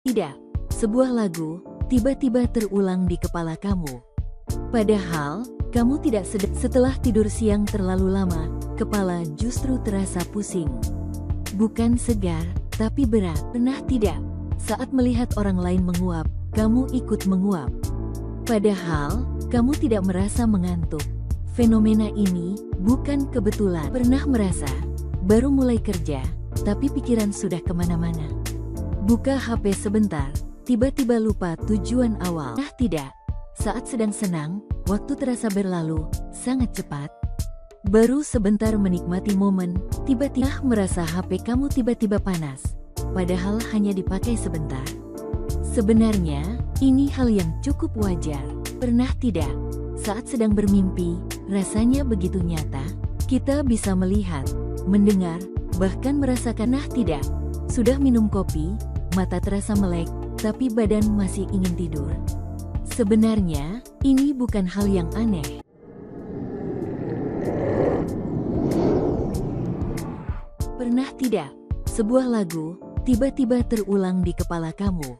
Tidak, sebuah lagu tiba-tiba terulang di kepala kamu. Padahal, kamu tidak sedang. Setelah tidur siang terlalu lama, kepala justru terasa pusing. Bukan segar, tapi berat. Pernah tidak? Saat melihat orang lain menguap, kamu ikut menguap. Padahal, kamu tidak merasa mengantuk. Fenomena ini bukan kebetulan. Pernah merasa, baru mulai kerja, tapi pikiran sudah kemana-mana. Buka HP sebentar, tiba-tiba lupa tujuan awal. Nah tidak, saat sedang senang, waktu terasa berlalu sangat cepat. Baru sebentar menikmati momen, tiba-tiba merasa HP kamu tiba-tiba panas. Padahal hanya dipakai sebentar. Sebenarnya, ini hal yang cukup wajar. Pernah tidak? Saat sedang bermimpi, rasanya begitu nyata. Kita bisa melihat, mendengar, bahkan merasakan. Nah tidak, sudah minum kopi, mata terasa melek, tapi badan masih ingin tidur. Sebenarnya, ini bukan hal yang aneh. Pernah tidak? Sebuah lagu tiba-tiba terulang di kepala kamu.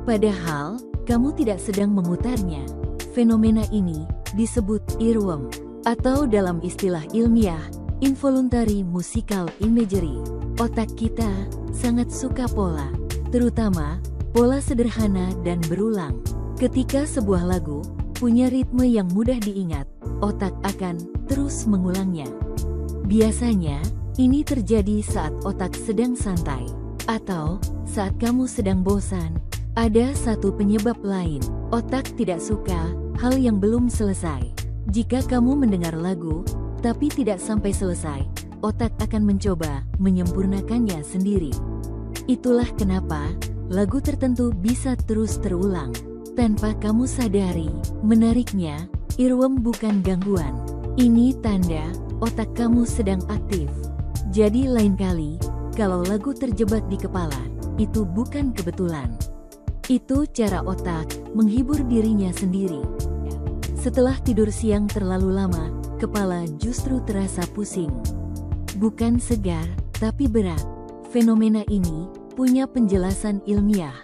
Padahal, kamu tidak sedang memutarnya. Fenomena ini disebut earworm, atau dalam istilah ilmiah, involuntary musical imagery. Otak kita sangat suka pola, terutama pola sederhana dan berulang. Ketika sebuah lagu punya ritme yang mudah diingat, otak akan terus mengulangnya. Biasanya, ini terjadi saat otak sedang santai, atau saat kamu sedang bosan. Ada satu penyebab lain, otak tidak suka hal yang belum selesai. Jika kamu mendengar lagu, tapi tidak sampai selesai, otak akan mencoba menyempurnakannya sendiri. Itulah kenapa lagu tertentu bisa terus terulang tanpa kamu sadari. Menariknya, earworm bukan gangguan. Ini tanda otak kamu sedang aktif. Jadi lain kali, kalau lagu terjebak di kepala, itu bukan kebetulan. Itu cara otak menghibur dirinya sendiri. Setelah tidur siang terlalu lama, kepala justru terasa pusing. Bukan segar, tapi berat. Fenomena ini punya penjelasan ilmiah.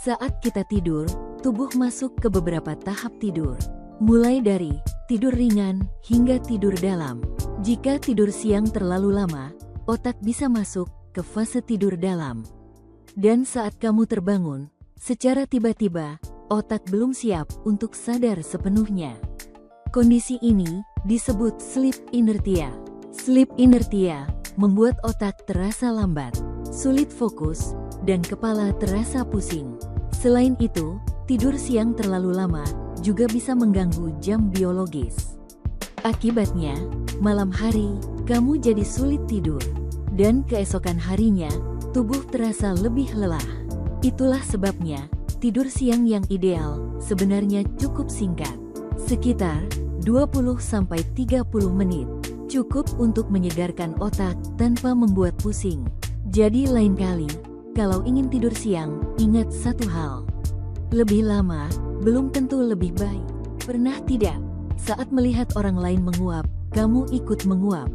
Saat kita tidur, tubuh masuk ke beberapa tahap tidur. Mulai dari tidur ringan hingga tidur dalam. Jika tidur siang terlalu lama, otak bisa masuk ke fase tidur dalam. Dan saat kamu terbangun, secara tiba-tiba, otak belum siap untuk sadar sepenuhnya. Kondisi ini disebut sleep inertia. Sleep inertia membuat otak terasa lambat, sulit fokus, dan kepala terasa pusing. Selain itu, tidur siang terlalu lama juga bisa mengganggu jam biologis. Akibatnya, malam hari, kamu jadi sulit tidur. Dan keesokan harinya, tubuh terasa lebih lelah. Itulah sebabnya, tidur siang yang ideal sebenarnya cukup singkat. Sekitar 20-30 menit. Cukup untuk menyegarkan otak tanpa membuat pusing. Jadi lain kali, kalau ingin tidur siang, ingat satu hal. Lebih lama, belum tentu lebih baik. Pernah tidak? Saat melihat orang lain menguap, kamu ikut menguap.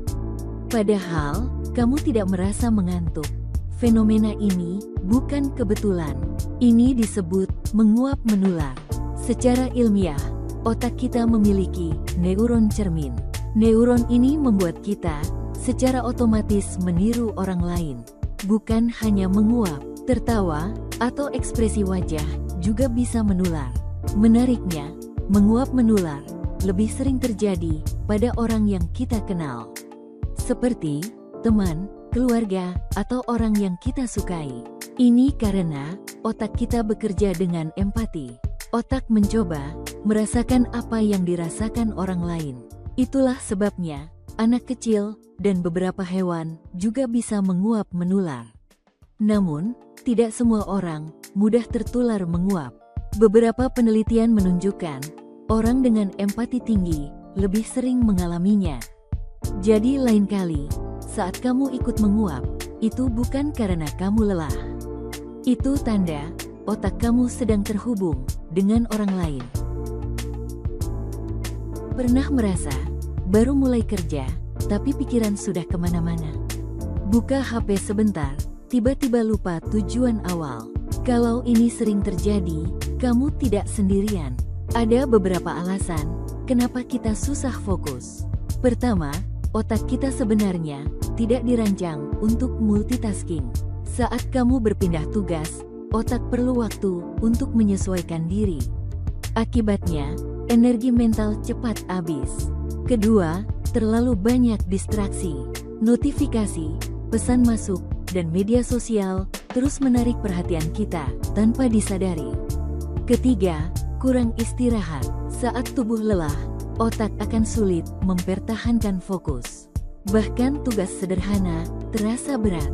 Padahal, kamu tidak merasa mengantuk. Fenomena ini bukan kebetulan. Ini disebut menguap menular. Secara ilmiah, otak kita memiliki neuron cermin. Neuron ini membuat kita secara otomatis meniru orang lain. Bukan hanya menguap, tertawa, atau ekspresi wajah juga bisa menular. Menariknya, menguap menular lebih sering terjadi pada orang yang kita kenal. Seperti teman, keluarga, atau orang yang kita sukai. Ini karena otak kita bekerja dengan empati. Otak mencoba merasakan apa yang dirasakan orang lain. Itulah sebabnya anak kecil dan beberapa hewan juga bisa menguap menular. Namun, tidak semua orang mudah tertular menguap. Beberapa penelitian menunjukkan orang dengan empati tinggi lebih sering mengalaminya. Jadi lain kali, saat kamu ikut menguap, itu bukan karena kamu lelah. Itu tanda otak kamu sedang terhubung dengan orang lain. Pernah merasa, baru mulai kerja, tapi pikiran sudah kemana-mana. Buka HP sebentar, tiba-tiba lupa tujuan awal. Kalau ini sering terjadi, kamu tidak sendirian. Ada beberapa alasan kenapa kita susah fokus. Pertama, otak kita sebenarnya tidak dirancang untuk multitasking. Saat kamu berpindah tugas, otak perlu waktu untuk menyesuaikan diri. Akibatnya, energi mental cepat habis. Kedua, terlalu banyak distraksi. Notifikasi, pesan masuk, dan media sosial terus menarik perhatian kita tanpa disadari. Ketiga, kurang istirahat. Saat tubuh lelah, otak akan sulit mempertahankan fokus. Bahkan tugas sederhana terasa berat.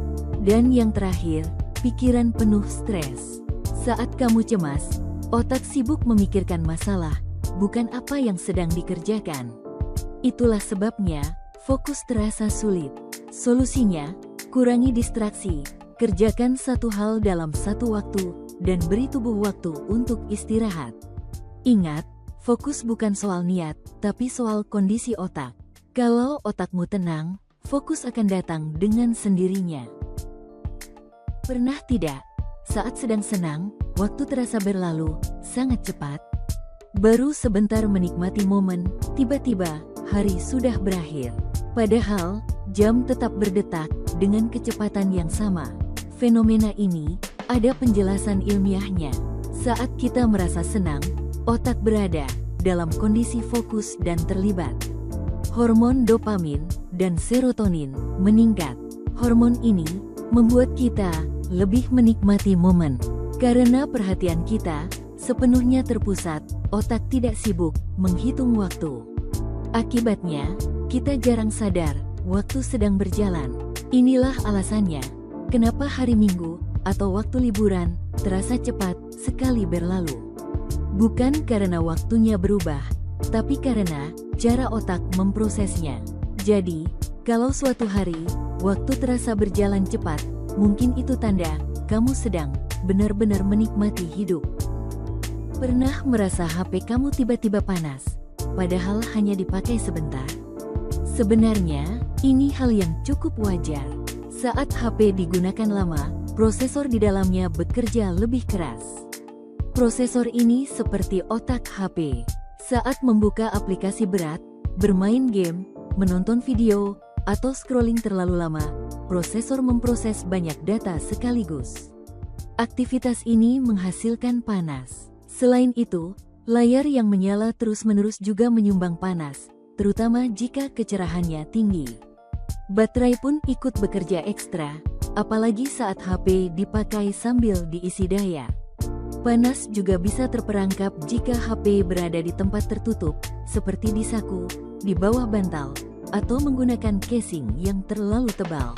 Dan yang terakhir, pikiran penuh stres. Saat kamu cemas, otak sibuk memikirkan masalah, bukan apa yang sedang dikerjakan. Itulah sebabnya, fokus terasa sulit. Solusinya, kurangi distraksi, kerjakan satu hal dalam satu waktu, dan beri tubuh waktu untuk istirahat. Ingat, fokus bukan soal niat, tapi soal kondisi otak. Kalau otakmu tenang, fokus akan datang dengan sendirinya. Pernah tidak, saat sedang senang, waktu terasa berlalu sangat cepat? Baru sebentar menikmati momen, tiba-tiba hari sudah berakhir. Padahal, jam tetap berdetak dengan kecepatan yang sama. Fenomena ini ada penjelasan ilmiahnya. Saat kita merasa senang, otak berada dalam kondisi fokus dan terlibat. Hormon dopamin dan serotonin meningkat. Hormon ini membuat kita lebih menikmati momen. Karena perhatian kita sepenuhnya terpusat, otak tidak sibuk menghitung waktu. Akibatnya, kita jarang sadar waktu sedang berjalan. Inilah alasannya kenapa hari Minggu atau waktu liburan terasa cepat sekali berlalu. Bukan karena waktunya berubah, tapi karena cara otak memprosesnya. Jadi, kalau suatu hari waktu terasa berjalan cepat, mungkin itu tanda kamu sedang benar-benar menikmati hidup. Pernah merasa HP kamu tiba-tiba panas, padahal hanya dipakai sebentar? Sebenarnya, ini hal yang cukup wajar. Saat HP digunakan lama, prosesor di dalamnya bekerja lebih keras. Prosesor ini seperti otak HP. Saat membuka aplikasi berat, bermain game, menonton video, atau scrolling terlalu lama, prosesor memproses banyak data sekaligus. Aktivitas ini menghasilkan panas. Selain itu, layar yang menyala terus-menerus juga menyumbang panas, terutama jika kecerahannya tinggi. Baterai pun ikut bekerja ekstra, apalagi saat HP dipakai sambil diisi daya. Panas juga bisa terperangkap jika HP berada di tempat tertutup, seperti di saku, di bawah bantal, atau menggunakan casing yang terlalu tebal.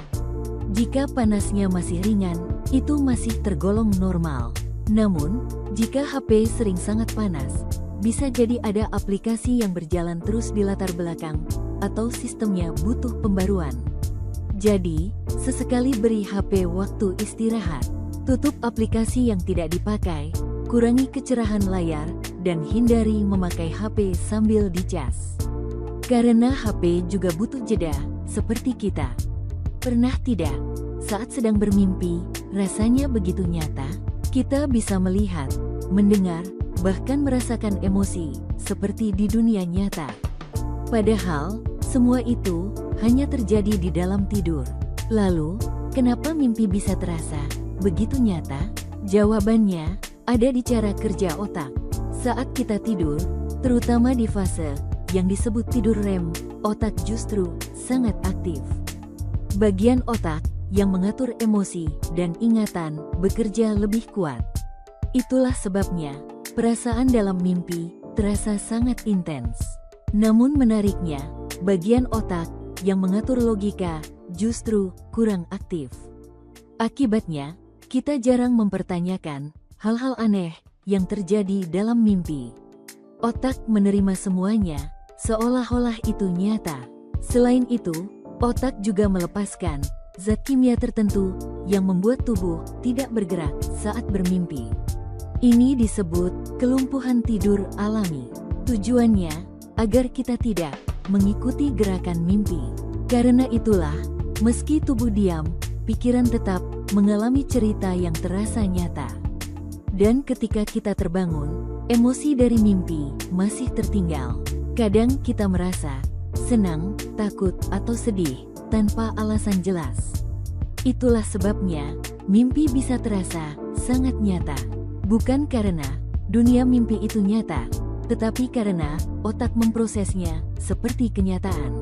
Jika panasnya masih ringan, itu masih tergolong normal. Namun, jika HP sering sangat panas, bisa jadi ada aplikasi yang berjalan terus di latar belakang, atau sistemnya butuh pembaruan. Jadi, sesekali beri HP waktu istirahat. Tutup aplikasi yang tidak dipakai, kurangi kecerahan layar, dan hindari memakai HP sambil dicas. Karena HP juga butuh jeda, seperti kita. Pernah tidak, saat sedang bermimpi, rasanya begitu nyata, kita bisa melihat, mendengar, bahkan merasakan emosi, seperti di dunia nyata. Padahal, semua itu hanya terjadi di dalam tidur. Lalu, kenapa mimpi bisa terasa begitu nyata? Jawabannya ada di cara kerja otak. Saat kita tidur, terutama di fase yang disebut tidur REM, otak justru sangat aktif. Bagian otak yang mengatur emosi dan ingatan bekerja lebih kuat. Itulah sebabnya perasaan dalam mimpi terasa sangat intens. Namun menariknya, bagian otak yang mengatur logika justru kurang aktif. Akibatnya, kita jarang mempertanyakan hal-hal aneh yang terjadi dalam mimpi. Otak menerima semuanya, seolah-olah itu nyata. Selain itu, otak juga melepaskan zat kimia tertentu yang membuat tubuh tidak bergerak saat bermimpi. Ini disebut kelumpuhan tidur alami. Tujuannya, agar kita tidak mengikuti gerakan mimpi. Karena itulah, meski tubuh diam, pikiran tetap mengalami cerita yang terasa nyata. Dan ketika kita terbangun, emosi dari mimpi masih tertinggal. Kadang kita merasa senang, takut, atau sedih tanpa alasan jelas. Itulah sebabnya mimpi bisa terasa sangat nyata. Bukan karena dunia mimpi itu nyata, tetapi karena otak memprosesnya seperti kenyataan.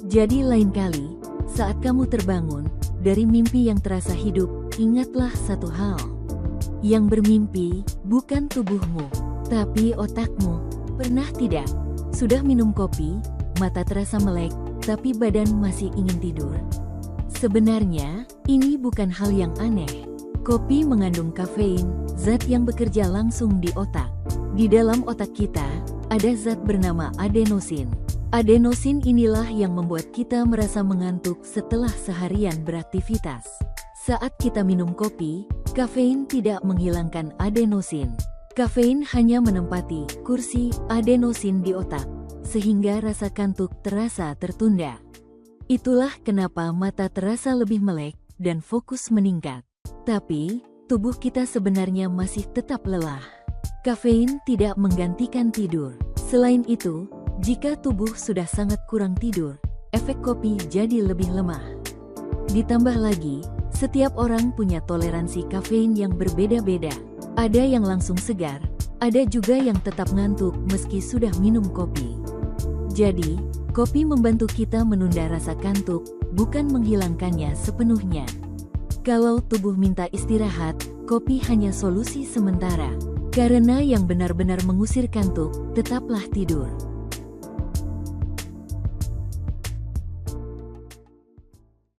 Jadi lain kali, saat kamu terbangun dari mimpi yang terasa hidup, ingatlah satu hal. Yang bermimpi bukan tubuhmu, tapi otakmu. Pernah tidak? Sudah minum kopi, mata terasa melek, tapi badan masih ingin tidur. Sebenarnya, ini bukan hal yang aneh. Kopi mengandung kafein, zat yang bekerja langsung di otak. Di dalam otak kita, ada zat bernama adenosin. Adenosin inilah yang membuat kita merasa mengantuk setelah seharian beraktivitas. Saat kita minum kopi, kafein tidak menghilangkan adenosin. Kafein hanya menempati kursi adenosin di otak, sehingga rasa kantuk terasa tertunda. Itulah kenapa mata terasa lebih melek dan fokus meningkat. Tapi, tubuh kita sebenarnya masih tetap lelah. Kafein tidak menggantikan tidur. Selain itu, jika tubuh sudah sangat kurang tidur, efek kopi jadi lebih lemah. Ditambah lagi, setiap orang punya toleransi kafein yang berbeda-beda. Ada yang langsung segar, ada juga yang tetap ngantuk meski sudah minum kopi. Jadi, kopi membantu kita menunda rasa kantuk, bukan menghilangkannya sepenuhnya. Kalau tubuh minta istirahat, kopi hanya solusi sementara. Karena yang benar-benar mengusir kantuk, tetaplah tidur.